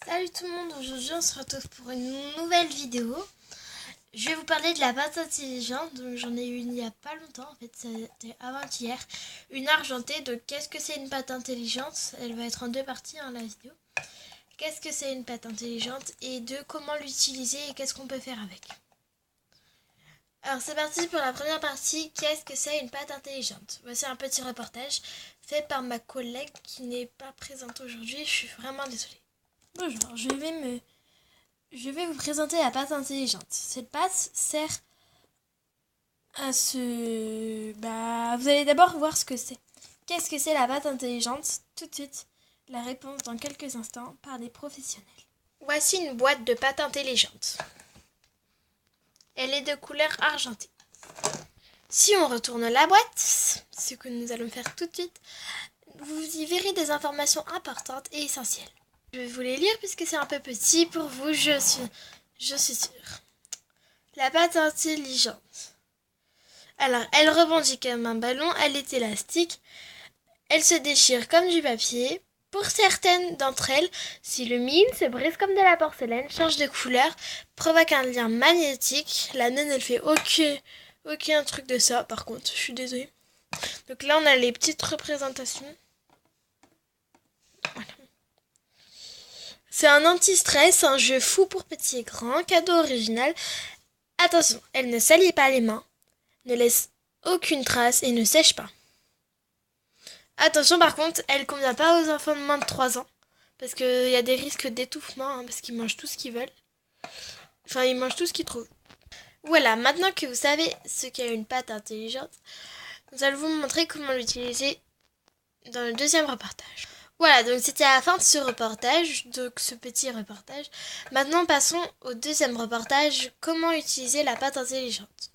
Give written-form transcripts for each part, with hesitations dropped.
Salut tout le monde, aujourd'hui on se retrouve pour une nouvelle vidéo. Je vais vous parler de la pâte intelligente, donc j'en ai eu une il n'y a pas longtemps, en fait c'était avant-hier. Une argentée, donc qu'est-ce que c'est une pâte intelligente? Elle va être en deux parties la vidéo. Qu'est-ce que c'est une pâte intelligente et comment l'utiliser et qu'est-ce qu'on peut faire avec. Alors c'est parti pour la première partie, qu'est-ce que c'est une pâte intelligente? Voici un petit reportage fait par ma collègue qui n'est pas présente aujourd'hui, je suis vraiment désolée. Bonjour, je vais vous présenter la pâte intelligente. Cette pâte sert à vous allez d'abord voir ce que c'est. Qu'est-ce que c'est la pâte intelligente? Tout de suite, la réponse dans quelques instants par des professionnels. Voici une boîte de pâte intelligente. Elle est de couleur argentée. Si on retourne la boîte, ce que nous allons faire tout de suite, vous y verrez des informations importantes et essentielles. Je vais vous les lire puisque c'est un peu petit pour vous, je suis sûre. La pâte intelligente. Alors, elle rebondit comme un ballon, elle est élastique, elle se déchire comme du papier. Pour certaines d'entre elles, si le mine se brise comme de la porcelaine, change de couleur, provoque un lien magnétique, la mienne elle fait aucun truc de ça, par contre, je suis désolée. Donc là on a les petites représentations. Voilà. C'est un anti-stress, un jeu fou pour petits et grands, cadeau original. Attention, elle ne salit pas les mains, ne laisse aucune trace et ne sèche pas. Attention par contre, elle ne convient pas aux enfants de moins de 3 ans, parce qu'il y a des risques d'étouffement, parce qu'ils mangent tout ce qu'ils veulent. Enfin, ils mangent tout ce qu'ils trouvent. Voilà, maintenant que vous savez ce qu'est une pâte intelligente, nous allons vous montrer comment l'utiliser dans le deuxième reportage. Voilà, donc c'était à la fin de ce reportage, donc ce petit reportage. Maintenant, passons au deuxième reportage, comment utiliser la pâte intelligente.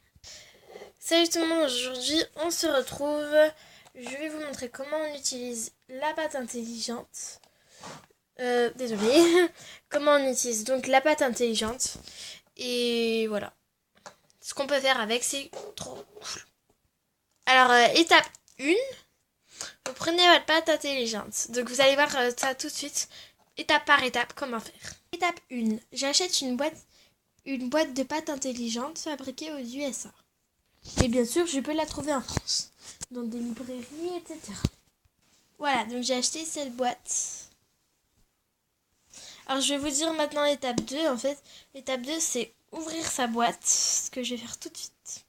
Salut tout le monde, aujourd'hui on se retrouve. Je vais vous montrer comment on utilise la pâte intelligente. Désolée. Comment on utilise donc la pâte intelligente. Et voilà. Ce qu'on peut faire avec, c'est trop cool. Alors, étape 1. Vous prenez votre pâte intelligente. Donc vous allez voir ça tout de suite, étape par étape, comment faire. Étape 1. J'achète une boîte de pâte intelligente fabriquée aux USA. Et bien sûr, je peux la trouver en France, dans des librairies, etc. Voilà, donc j'ai acheté cette boîte. Alors je vais vous dire maintenant l'étape 2. En fait, l'étape 2, c'est ouvrir sa boîte, ce que je vais faire tout de suite.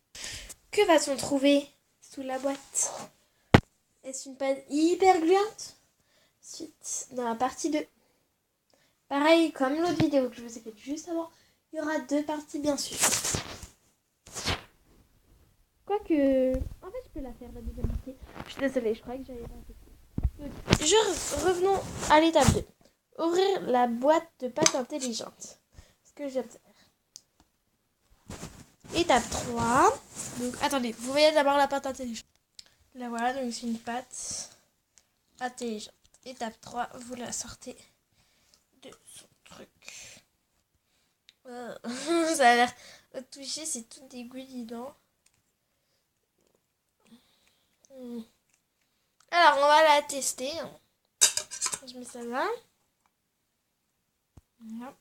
Que va-t-on trouver sous la boîte? Est-ce une pâte hyper gluante? Ensuite, dans la partie 2. Pareil, comme l'autre vidéo que je vous ai faite juste avant, il y aura 2 parties bien sûr. Quoique, en fait, je peux la faire la deuxième partie. Je suis désolée, je crois que j'avais pas fait. Revenons à l'étape 2. Ouvrir la boîte de pâte intelligente. Ce que je viens de faire. Étape 3. Donc, attendez, vous voyez d'abord la pâte intelligente. Là, voilà, donc c'est une pâte intelligente. Étape 3, vous la sortez de son truc. Ça a l'air au toucher, c'est tout dégoulinant. Alors, on va la tester. Je mets ça là. Voilà.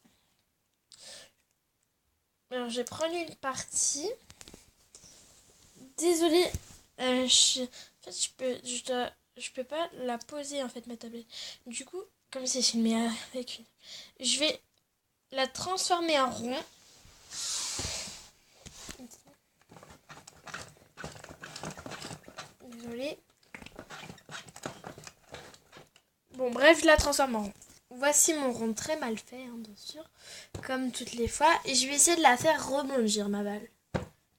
Alors, je vais prendre une partie. Désolée, je peux pas la poser en fait ma tablette. Du coup, comme c'est filmé avec je vais la transformer en rond. Désolée. Bon, bref, je la transforme en rond. Voici mon rond très mal fait, bien sûr, comme toutes les fois. Et je vais essayer de la faire rebondir, ma balle.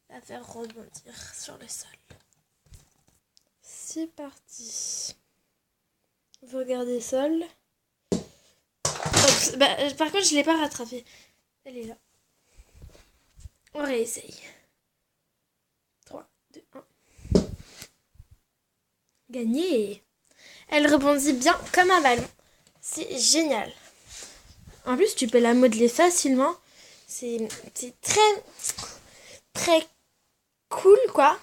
La faire rebondir sur le sol. C'est parti. Vous regardez le sol. Par contre, je ne l'ai pas rattrapée. Elle est là. On réessaye. 3, 2, 1. Gagné. Elle rebondit bien comme un ballon. C'est génial. En plus, tu peux la modeler facilement. C'est très, très cool, quoi.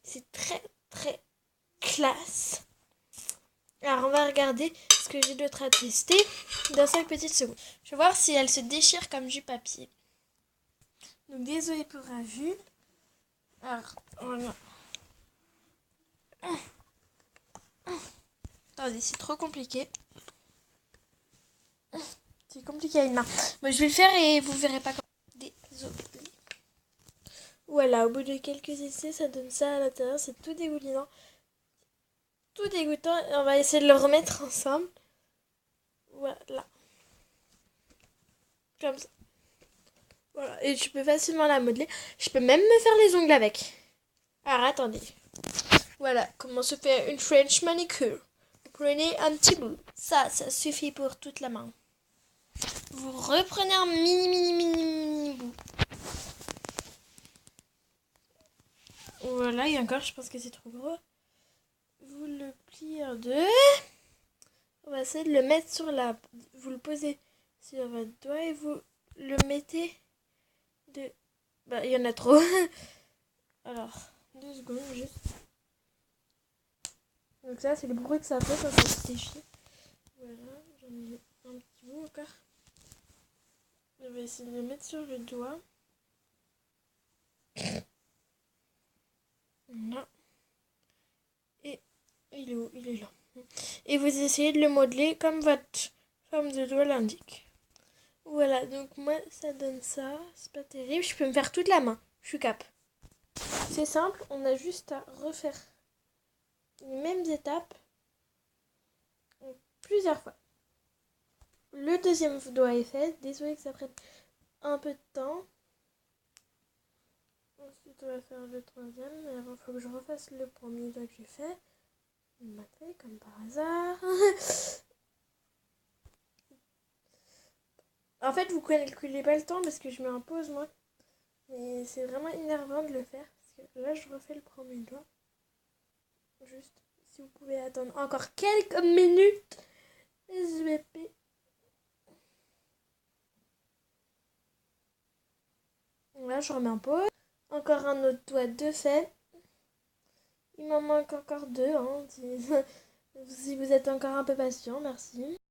C'est très, très classe. Alors on va regarder ce que j'ai d'autre à tester dans 5 petites secondes. Je vais voir si elle se déchire comme du papier. Donc désolé pour la vue. Alors voilà. Attendez, c'est trop compliqué. C'est compliqué à une main. Bon, je vais le faire et vous verrez pas comment. Désolé. Voilà, au bout de quelques essais, ça donne ça à l'intérieur. C'est tout dégoulinant. Tout dégoûtant. Et on va essayer de le remettre ensemble. Voilà. Comme ça. Voilà. Et je peux facilement la modeler. Je peux même me faire les ongles avec. Alors attendez. Voilà comment se fait une French manicure. Vous prenez un petit bout. Ça suffit pour toute la main. Vous reprenez un mini bout. Voilà, et encore, je pense que c'est trop gros. Vous le pliez en deux. On va essayer de le mettre sur la... Vous le posez sur votre doigt et vous le mettez de... Bah, il y en a trop. Alors, 2 secondes juste. Donc ça, c'est le bruit que ça fait quand ça se déchire. Voilà, j'en ai un petit bout encore. Je vais essayer de le mettre sur le doigt. Là. Et il est où? Il est là. Et vous essayez de le modeler comme votre forme de doigt l'indique. Voilà, donc moi ça donne ça. C'est pas terrible. Je peux me faire toute la main. Je suis cap. C'est simple, on a juste à refaire les mêmes étapes plusieurs fois. Le deuxième doigt est fait. Désolé que ça prenne un peu de temps. Ensuite, on va faire le troisième. Mais avant, il faut que je refasse le premier doigt que j'ai fait. Il m'a fait comme par hasard. En fait, vous calculez pas le temps parce que je mets en pause, moi. Mais c'est vraiment énervant de le faire. Parce que là, je refais le premier doigt. Juste, si vous pouvez attendre encore quelques minutes. SVP. Là, je remets en pause. Encore un autre doigt de fait. Il m'en manque encore 2. Hein. Si vous êtes encore un peu patient, merci.